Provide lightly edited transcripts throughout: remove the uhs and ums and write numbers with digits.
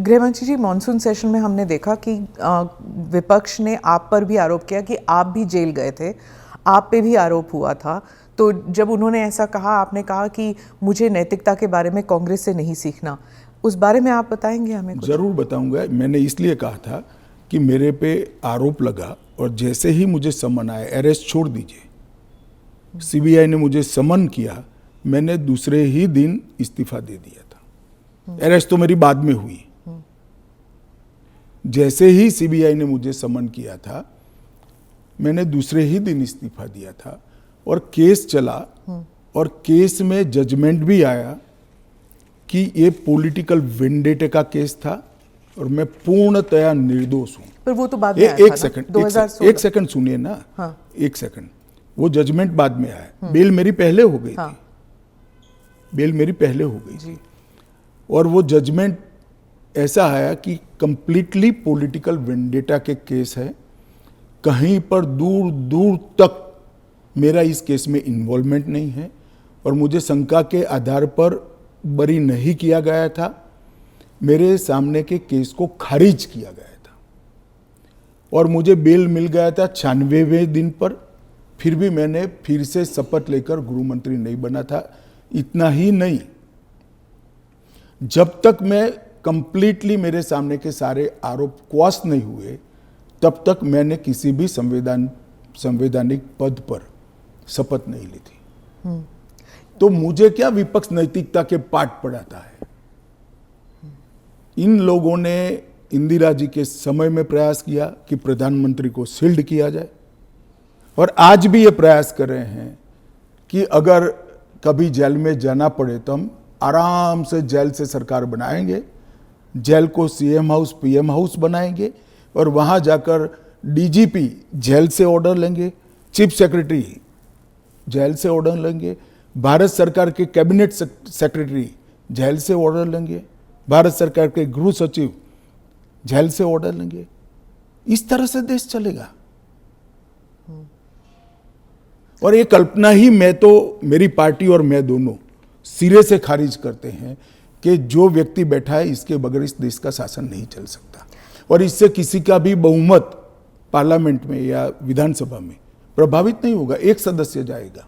गृहमंत्री जी, monsoon session में हमने देखा कि विपक्ष ने आप पर भी आरोप किया कि आप भी जेल गए थे, आप पे भी आरोप हुआ था। तो जब उन्होंने ऐसा कहा, आपने कहा कि मुझे नैतिकता के बारे में कांग्रेस से नहीं सीखना, उस बारे में आप बताएंगे हमें कुछ? जरूर बताऊंगा। मैंने इसलिए कहा था कि मेरे पे आरोप लगा और जैसे ही मुझे समन आया, अरेस्ट छोड़ दीजिए, सीबीआई ने मुझे समन किया, मैंने दूसरे ही दिन इस्तीफा दे दिया था। अरेस्ट तो मेरी बाद में हुई। जैसे ही सीबीआई ने मुझे समन किया था, मैंने दूसरे ही दिन इस्तीफा दिया था और केस चला और केस में जजमेंट भी आया कि ये पॉलिटिकल वेंडेटे का केस था और मैं पूर्णतया निर्दोष हूं। पर वो तो बाद में आया था ना? 1 सेकंड सुनिए ना। हाँ। 1 सेकंड, वो जजमेंट बाद में आया। बेल मेरी पहले हो गई थी, बेल मेरी पहले हो गई थी और वो जजमेंट ऐसा आया कि कंप्लीटली पॉलिटिकल वेंडेटा के केस है, कहीं पर दूर दूर तक मेरा इस केस में इन्वॉल्वमेंट नहीं है और मुझे शंका के आधार पर बरी नहीं किया गया था। मेरे सामने के केस को खारिज किया गया था और मुझे बेल मिल गया था 96वें दिन पर। फिर भी मैंने फिर से शपथ लेकर गृह मंत्री नहीं बना था। इतना ही नहीं, जब तक मैं कंप्लीटली मेरे सामने के सारे आरोप क्वाश नहीं हुए, तब तक मैंने किसी भी संवैधानिक पद पर शपथ नहीं ली थी। तो मुझे क्या विपक्ष नैतिकता के पाठ पढ़ाता है? इन लोगों ने इंदिरा जी के समय में प्रयास किया कि प्रधानमंत्री को शील्ड किया जाए और आज भी ये प्रयास कर रहे हैं कि अगर कभी जेल में जाना पड़े तो हम आराम से जेल से सरकार बनाएंगे, जेल को सीएम हाउस पीएम हाउस बनाएंगे और वहां जाकर डीजीपी जेल से ऑर्डर लेंगे, चीफ सेक्रेटरी जेल से ऑर्डर लेंगे, भारत सरकार के कैबिनेट सेक्रेटरी जेल से ऑर्डर लेंगे, भारत सरकार के गृह सचिव जेल से ऑर्डर लेंगे। इस तरह से देश चलेगा। और ये कल्पना ही मैं तो, मेरी पार्टी और मैं दोनों सिरे से खारिज करते हैं कि जो व्यक्ति बैठा है इसके बगैर इस देश का शासन नहीं चल सकता और इससे किसी का भी बहुमत पार्लियामेंट में या विधानसभा में प्रभावित नहीं होगा। एक सदस्य जाएगा,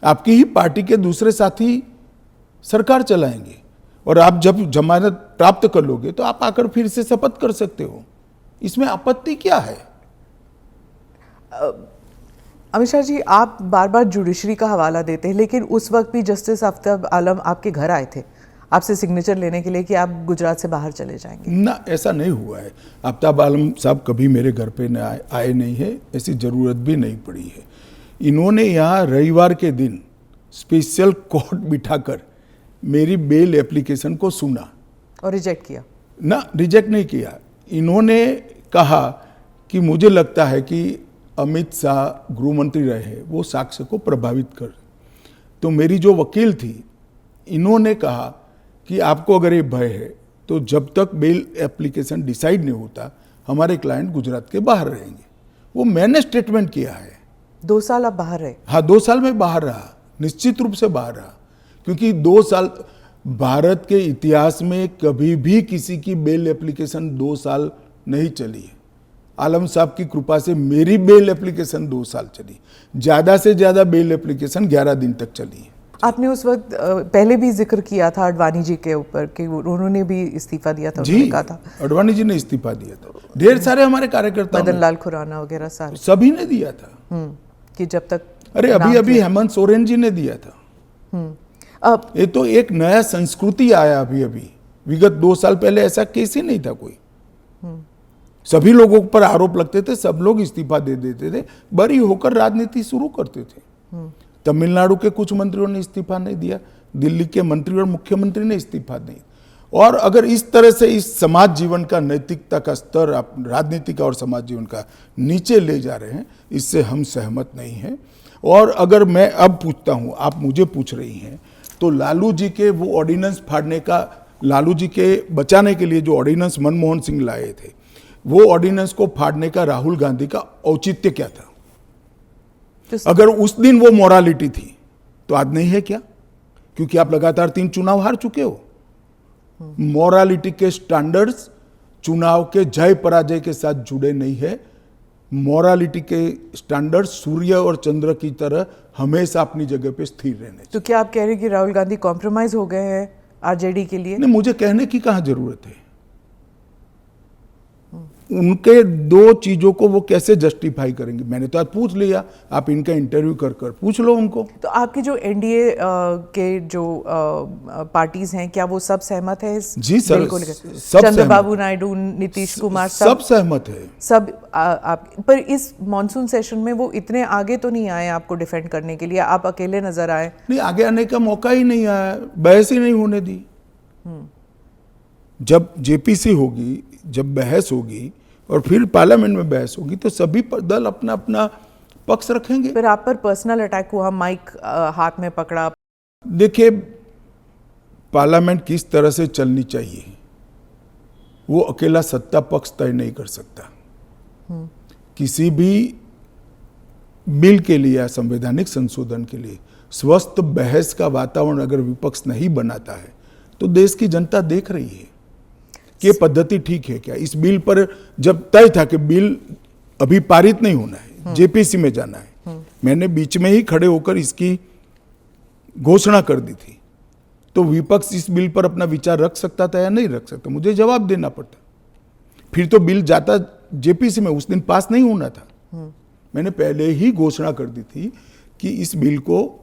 आपकी ही पार्टी के दूसरे साथी सरकार चलाएंगे और आप जब जमानत प्राप्त कर लोगे तो आप आकर फिर से शपथ कर सकते हो। इसमें आपत्ति क्या है? अमित शाह जी, आप बार बार जुडिशरी का हवाला देते हैं, लेकिन उस वक्त भी जस्टिस आफ्ताब आलम आपके घर आए थे आपसे सिग्नेचर लेने के लिए कि आप गुजरात से बाहर चले जाएंगे। ना, ऐसा नहीं हुआ है। आफ्ताब आलम साहब कभी मेरे घर पे आए नहीं है, ऐसी जरूरत भी नहीं पड़ी है। इन्होंने यहाँ रविवार के दिन स्पेशल कोर्ट बिठाकर मेरी बेल एप्लीकेशन को सुना और रिजेक्ट किया। ना, रिजेक्ट नहीं किया। इन्होंने कहा कि मुझे लगता है कि अमित शाह गृह मंत्री रहे, वो साक्ष्य को प्रभावित कर। तो मेरी जो वकील थी, इन्होंने कहा कि आपको अगर ये भय है तो जब तक बेल एप्लीकेशन डिसाइड नहीं होता हमारे क्लाइंट गुजरात के बाहर रहेंगे। वो मैंने स्टेटमेंट किया है। 2 साल आप बाहर रहे? हाँ, 2 साल में बाहर रहा, निश्चित रूप से बाहर रहा, क्योंकि 2 साल भारत के इतिहास में कभी भी किसी की बेल एप्लीकेशन 2 साल नहीं चली है। आलम साहब की कृपा से मेरी बेल एप्लीकेशन 2 साल चली, ज्यादा से ज्यादा बेल एप्लीकेशन 11 दिन तक चली है। आपने उस वक्त पहले भी जिक्र किया था अडवाणी जी के ऊपर कि उन्होंने भी इस्तीफा दिया था। जी, कहा था अडवाणी जी ने इस्तीफा दिया था। ढेर सारे हमारे कार्यकर्ता, मदन लाल खुराना वगैरह सारे, सभी ने दिया था कि जब तक, अरे अभी हेमंत सोरेन जी ने दिया था। ये तो एक नया संस्कृति आया अभी। विगत 2 साल पहले ऐसा केस ही नहीं था कोई। सभी लोगों पर आरोप लगते थे, सब लोग इस्तीफा दे देते थे, बरी होकर राजनीति शुरू करते थे। तमिलनाडु के कुछ मंत्रियों ने इस्तीफा नहीं दिया, दिल्ली के मंत्री और मुख्यमंत्री ने इस्तीफा नहीं। और अगर इस तरह से इस समाज जीवन का, नैतिकता का स्तर आप राजनीति का और समाज जीवन का नीचे ले जा रहे हैं, इससे हम सहमत नहीं हैं। और अगर मैं अब पूछता हूं, आप मुझे पूछ रही हैं, तो लालू जी के वो ऑर्डिनेंस फाड़ने का, लालू जी के बचाने के लिए जो ऑर्डिनेंस मनमोहन सिंह लाए थे, वो ऑर्डिनेंस को फाड़ने का राहुल गांधी का औचित्य क्या था? अगर उस दिन वो मोरालिटी थी तो आज नहीं है क्या? क्योंकि आप लगातार 3 चुनाव हार चुके हो। मॉरालिटी के स्टैंडर्ड्स चुनाव के जय पराजय के साथ जुड़े नहीं है। मॉरालिटी के स्टैंडर्ड सूर्य और चंद्र की तरह हमेशा अपनी जगह पे स्थिर रहने चाहिए। तो क्या आप कह रहे हैं कि राहुल गांधी कॉम्प्रोमाइज हो गए हैं आरजेडी के लिए? नहीं, मुझे कहने की कहाँ जरूरत है। उनके दो चीजों को वो कैसे जस्टिफाई करेंगे? मैंने तो आज पूछ लिया, आप इनका इंटरव्यू कर पूछ लो उनको। तो आपके जो एनडीए के जो पार्टीज हैं, क्या वो सब सहमत है इस जी सर, बिल को लेकर? सब चंद्रबाबू नायडू, नीतीश कुमार सब सहमत है। सब आप पर इस मॉनसून सेशन में वो इतने आगे तो नहीं आए आपको डिफेंड करने के लिए, आप अकेले नजर आए। नहीं, आगे आने का मौका ही नहीं आया, बहस ही नहीं होने दी। जब जेपीसी होगी, जब बहस होगी और फिर पार्लियामेंट में बहस होगी तो सभी दल अपना अपना पक्ष रखेंगे। फिर आप पर पर्सनल अटैक हुआ, माइक हाथ में पकड़ा। देखिए, पार्लियामेंट किस तरह से चलनी चाहिए वो अकेला सत्ता पक्ष तय नहीं कर सकता। किसी भी बिल के लिए या संवैधानिक संशोधन के लिए स्वस्थ बहस का वातावरण अगर विपक्ष नहीं बनाता है तो देश की जनता देख रही है कि ये पद्धति ठीक है क्या। इस बिल पर जब तय था कि बिल अभी पारित नहीं होना है, जेपीसी में जाना है, मैंने बीच में ही खड़े होकर इसकी घोषणा कर दी थी, तो विपक्ष इस बिल पर अपना विचार रख सकता था या नहीं रख सकता, मुझे जवाब देना पड़ता। फिर तो बिल जाता जेपीसी में, उस दिन पास नहीं होना था। मैंने पहले ही घोषणा कर दी थी कि इस बिल को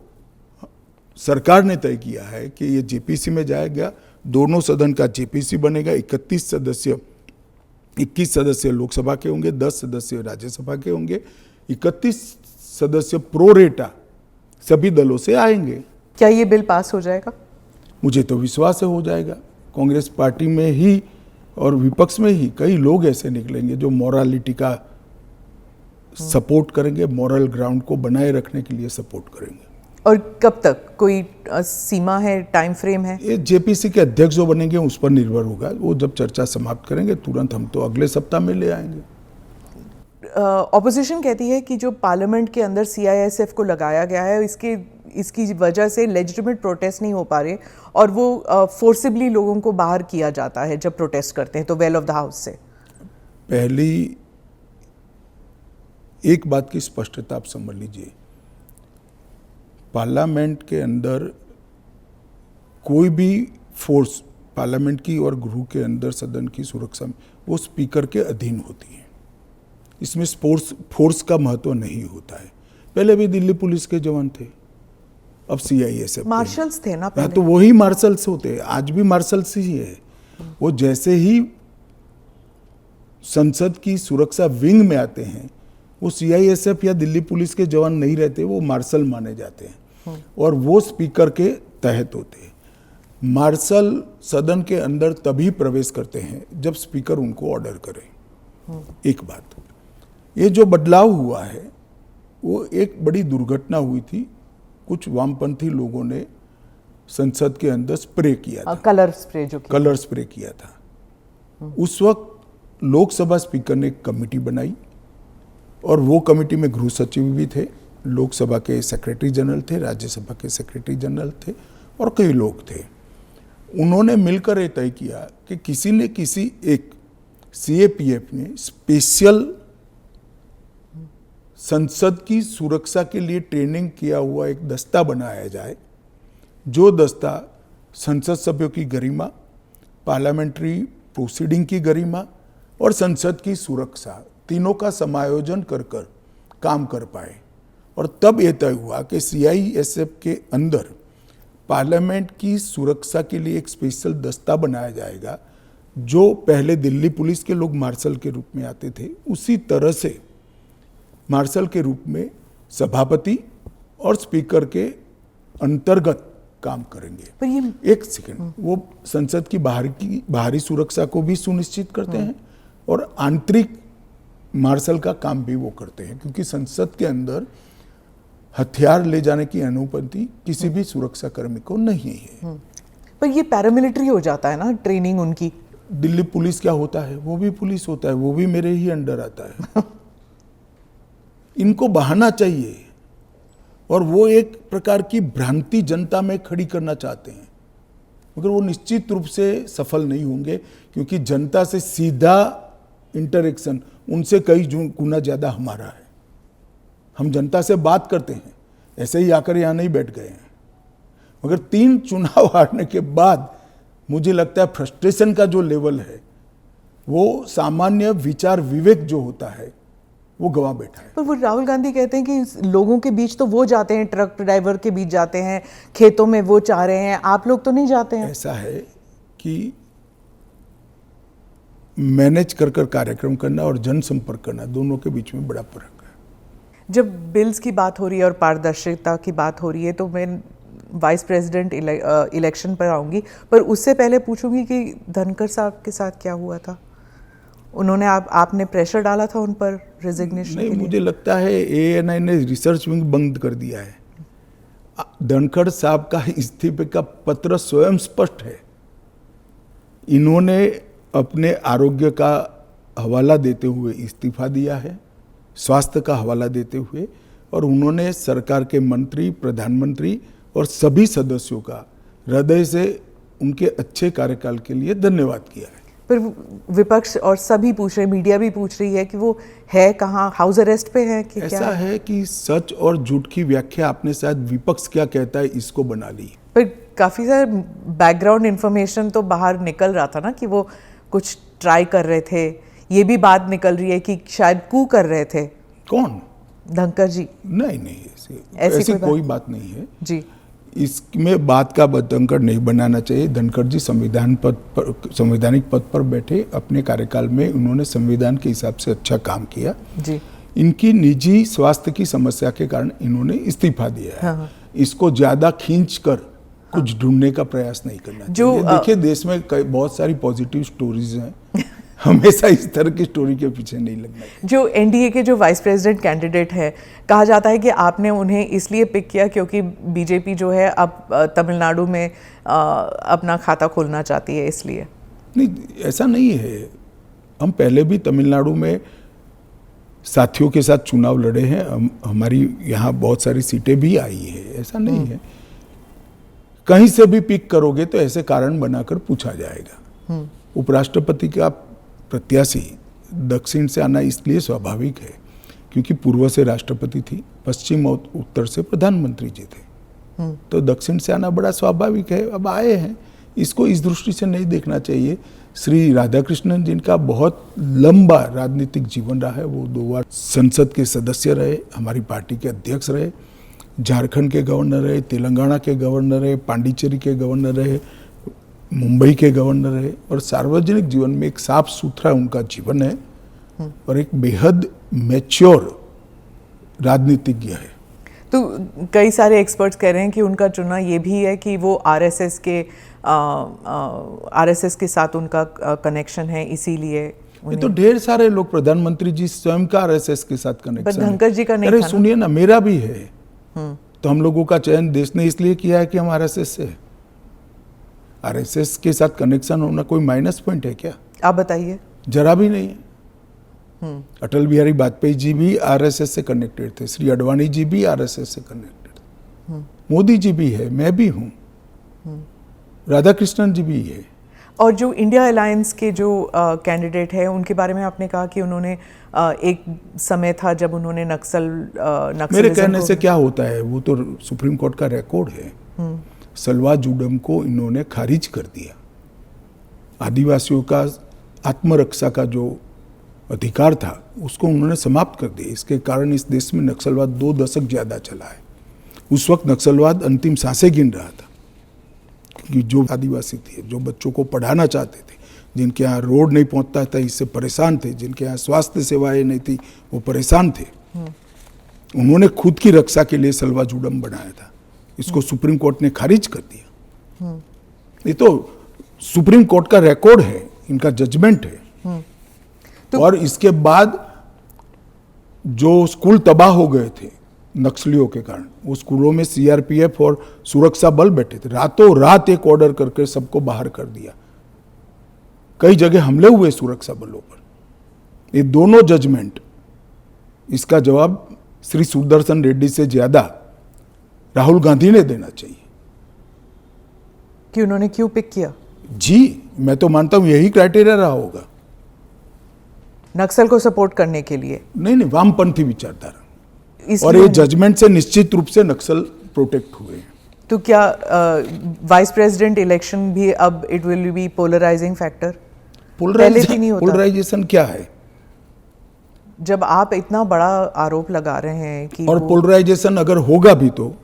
सरकार ने तय किया है कि ये जेपीसी में जाएगा, दोनों सदन का जेपीसी बनेगा, 21 सदस्य लोकसभा के होंगे, 10 सदस्य राज्यसभा के होंगे, 31 सदस्य प्रोरेटा सभी दलों से आएंगे। क्या ये बिल पास हो जाएगा? मुझे तो विश्वास है हो जाएगा। कांग्रेस पार्टी में ही और विपक्ष में ही कई लोग ऐसे निकलेंगे जो मॉरालिटी का सपोर्ट करेंगे, मॉरल ग्राउंड को बनाए रखने के लिए सपोर्ट करेंगे। और कब तक, कोई सीमा है, टाइम फ्रेम है? ये जेपीसी के अध्यक्ष जो बनेंगे उस पर निर्भर होगा। वो जब चर्चा समाप्त करेंगे तुरंत हम तो अगले सप्ताह में ले आएंगे। ऑपोजिशन कहती है कि जो पार्लियामेंट के अंदर सीआईएसएफ को लगाया गया है, इसकी वजह से लेजिटिमेट प्रोटेस्ट नहीं हो पा रहे और वो फोर्सिबली लोगों को बाहर किया जाता है जब प्रोटेस्ट करते हैं तो वेल ऑफ द हाउस से। पहली एक बात की स्पष्टता आप समझ लीजिए, पार्लियामेंट के अंदर कोई भी फोर्स पार्लियामेंट की और गृह के अंदर सदन की सुरक्षा में वो स्पीकर के अधीन होती है। इसमें फोर्स का महत्व नहीं होता है। पहले भी दिल्ली पुलिस के जवान थे, अब सीआईएसएफ मार्शल्स थे ना पहले। तो वही मार्शल्स होते हैं, आज भी मार्शल्स ही है। वो जैसे ही संसद की सुरक्षा विंग में आते हैं वो सीआईएसएफ या दिल्ली पुलिस के जवान नहीं रहते, वो मार्शल माने जाते हैं और वो स्पीकर के तहत होते हैं। मार्शल सदन के अंदर तभी प्रवेश करते हैं जब स्पीकर उनको ऑर्डर करे। एक बात, ये जो बदलाव हुआ है वो एक बड़ी दुर्घटना हुई थी। कुछ वामपंथी लोगों ने संसद के अंदर स्प्रे किया था, कलर स्प्रे किया था। उस वक्त लोकसभा स्पीकर ने एक कमेटी बनाई और वो कमेटी में गृह सचिव भी थे, लोकसभा के सेक्रेटरी जनरल थे, राज्यसभा के सेक्रेटरी जनरल थे और कई लोग थे। उन्होंने मिलकर ये तय किया कि किसी न किसी एक सीएपीएफ ने स्पेशल संसद की सुरक्षा के लिए ट्रेनिंग किया हुआ एक दस्ता बनाया जाए, जो दस्ता संसद सभ्यों की गरिमा, पार्लियामेंट्री प्रोसीडिंग की गरिमा और संसद की सुरक्षा तीनों का समायोजन कर काम कर पाए। और तब यह तय हुआ कि सीआईएसएफ के अंदर पार्लियामेंट की सुरक्षा के लिए एक स्पेशल दस्ता बनाया जाएगा। जो पहले दिल्ली पुलिस के लोग मार्शल के रूप में आते थे, उसी तरह से मार्शल के रूप में सभापति और स्पीकर के अंतर्गत काम करेंगे। पर ये एक सेकंड, वो संसद की बाहरी सुरक्षा को भी सुनिश्चित करते हैं और आंतरिक मार्शल का काम भी वो करते हैं, क्योंकि संसद के अंदर हथियार ले जाने की अनुमति किसी भी सुरक्षा कर्मी को नहीं है। पर ये पैरामिलिट्री हो जाता है ना ट्रेनिंग उनकी। दिल्ली पुलिस क्या होता है, वो भी पुलिस होता है, वो भी मेरे ही अंडर आता है। इनको बहाना चाहिए और वो एक प्रकार की भ्रांति जनता में खड़ी करना चाहते हैं मगर वो निश्चित रूप से सफल नहीं होंगे, क्योंकि जनता से सीधा इंटरेक्शन उनसे कई गुना ज़्यादा हमारा है। हम जनता से बात करते हैं, ऐसे ही आकर यहाँ नहीं बैठ गए हैं। मगर 3 चुनाव हारने के बाद मुझे लगता है फ्रस्ट्रेशन का जो लेवल है, वो सामान्य विचार विवेक जो होता है वो गवा बैठा है। पर वो राहुल गांधी कहते हैं कि लोगों के बीच तो वो जाते हैं, ट्रक ड्राइवर के बीच जाते हैं, खेतों में वो चाह रहे हैं, आप लोग तो नहीं जाते हैं। ऐसा है कि मैनेज कर कार्यक्रम करना और जनसंपर्क करना, दोनों के बीच में बड़ा फर्क है। जब बिल्स की बात हो रही है और पारदर्शिता की बात हो रही है, तो मैं वाइस प्रेसिडेंट इलेक्शन पर आऊंगी, पर उससे पहले पूछूंगी कि धनखड़ साहब के साथ क्या हुआ था। उन्होंने आपने प्रेशर डाला था उन पर रेजिग्नेशन के लिए? मुझे लगता है ANI ने रिसर्च विंग बंद कर दिया है। धनखड़ साहब का इस्तीफे का पत्र स्वयं स्पष्ट है। इन्होंने अपने आरोग्य का हवाला देते हुए इस्तीफा दिया है, स्वास्थ्य का हवाला देते हुए, और उन्होंने सरकार के मंत्री, प्रधानमंत्री और सभी सदस्यों का हृदय से उनके अच्छे कार्यकाल के लिए धन्यवाद किया है। पर विपक्ष और सभी पूछ रहे, मीडिया भी पूछ रही है कि वो है कहाँ, हाउस अरेस्ट पे है कि ऐसा क्या है कि सच और झूठ की व्याख्या आपने शायद विपक्ष क्या कहता है इसको बना ली। पर काफी सारे बैकग्राउंड इंफॉर्मेशन तो बाहर निकल रहा था ना कि वो कुछ ट्राई कर रहे थे। ये भी बात निकल रही है कि शायद कू कर रहे थे। कौन? धनखड़ जी? नहीं, ऐसी कोई बात नहीं है जी। इसमें बात का धनखड़ नहीं बनाना चाहिए। धनखड़ जी संवैधानिक पद पर बैठे, अपने कार्यकाल में उन्होंने संविधान के हिसाब से अच्छा काम किया जी। इनकी निजी स्वास्थ्य की समस्या के कारण इन्होंने इस्तीफा दिया है। हाँ। इसको ज्यादा खींचकर कुछ ढूंढने का प्रयास नहीं करना चाहिए। देखिए, देश में बहुत सारी पॉजिटिव स्टोरीज हैं, हमेशा इस तरह की स्टोरी के पीछे नहीं लगना चाहिए। जो NDA के जो वाइस प्रेसिडेंट कैंडिडेट है, कहा जाता है कि आपने उन्हें इसलिए पिक किया क्योंकि बीजेपी जो है अब तमिलनाडु में अपना खाता खोलना चाहती है, इसलिए। नहीं, ऐसा नहीं है। हम पहले भी तमिलनाडु में साथियों के साथ चुनाव लड़े हैं। हमारी यहाँ बहुत सारी सीटें भी आई है, ऐसा नहीं है। कहीं से भी पिक करोगे तो ऐसे कारण बनाकर पूछा जाएगा। उपराष्ट्रपति का प्रत्याशी दक्षिण से आना इसलिए स्वाभाविक है क्योंकि पूर्व से राष्ट्रपति थी, पश्चिम और उत्तर से प्रधानमंत्री जी थे, तो दक्षिण से आना बड़ा स्वाभाविक है। अब आए हैं, इसको इस दृष्टि से नहीं देखना चाहिए। श्री राधाकृष्णन जिनका बहुत लंबा राजनीतिक जीवन रहा है, वो 2 बार संसद के सदस्य रहे, हमारी पार्टी के अध्यक्ष रहे, झारखंड के गवर्नर रहे, तेलंगाना के गवर्नर रहे, पांडिचेरी के गवर्नर रहे, मुंबई के गवर्नर रहे, और सार्वजनिक जीवन में एक साफ सुथरा उनका जीवन है और एक बेहद मैच्योर राजनीतिज्ञ है। तो कई सारे एक्सपर्ट्स कह रहे हैं कि उनका चुनाव ये भी है कि वो आरएसएस के साथ उनका कनेक्शन है, इसीलिए। ये तो ढेर सारे लोग, प्रधानमंत्री जी स्वयं का आरएसएस के साथ कनेक्शन है। धनखड़ जी का नहीं। अरे सुनिए ना, मेरा भी है। तो हम लोगों का चयन देश ने इसलिए किया है कि हम आरएसएस से है। आरएसएस के साथ कनेक्शन होना कोई माइनस पॉइंट है क्या? आप बताइए। जरा भी नहीं है। अटल बिहारी वाजपेयी जी भी आरएसएस से कनेक्टेड थे, श्री अडवाणी जी भी आरएसएस से कनेक्टेड थे, मोदी जी भी है, मैं भी हूँ, राधाकृष्णन जी भी है। और जो इंडिया अलायंस के जो कैंडिडेट है, उनके बारे में आपने कहा कि उन्होंने एक समय था जब उन्होंने नक्सल मेरे कहने से क्या होता है, वो तो सुप्रीम कोर्ट का रिकॉर्ड है। सलवा जुडम को इन्होंने खारिज कर दिया। आदिवासियों का आत्मरक्षा का जो अधिकार था उसको उन्होंने समाप्त कर दिया। इसके कारण इस देश में नक्सलवाद 2 दशक ज्यादा चला है। उस वक्त नक्सलवाद अंतिम सांसें गिन रहा था, क्योंकि जो आदिवासी थे, जो बच्चों को पढ़ाना चाहते थे, जिनके यहाँ रोड नहीं पहुंचता था, इससे परेशान थे, जिनके यहाँ स्वास्थ्य सेवाएं नहीं थी, वो परेशान थे। उन्होंने खुद की रक्षा के लिए सलवा जुडम बनाया था। इसको सुप्रीम कोर्ट ने खारिज कर दिया। ये तो सुप्रीम कोर्ट का रिकॉर्ड है, इनका जजमेंट है। और इसके बाद जो स्कूल तबाह हो गए थे नक्सलियों के कारण, वो स्कूलों में सीआरपीएफ और सुरक्षा बल बैठे थे। रातों रात एक ऑर्डर करके सबको बाहर कर दिया। कई जगह हमले हुए सुरक्षा बलों पर। ये दोनों जजमेंट, इसका जवाब श्री सुदर्शन रेड्डी से ज्यादा राहुल गांधी ने देना चाहिए। कि उन्होंने क्यों पिक किया? जी, मैं तो मानता हूं यही क्राइटेरिया रहा होगा। नक्सल को सपोर्ट करने के लिए? नहीं, वामपंथी विचारधारा, और इसलिए ये जजमेंट से निश्चित रूप से नक्सल प्रोटेक्ट हुए हैं। तो क्या वाइस प्रेसिडेंट इलेक्शन भी अब it will be polarising factor? पहले भी नहीं होता। पोलराइजेशन क्या है? जब आप इतना बड़ा आरोप लगा रहे हैं कि और पोलराइजेशन अगर होगा भी तो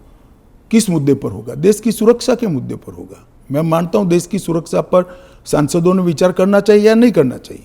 किस मुद्दे पर होगा? देश की सुरक्षा के मुद्दे पर होगा। मैं मानता हूं देश की सुरक्षा पर सांसदों ने विचार करना चाहिए या नहीं करना चाहिए।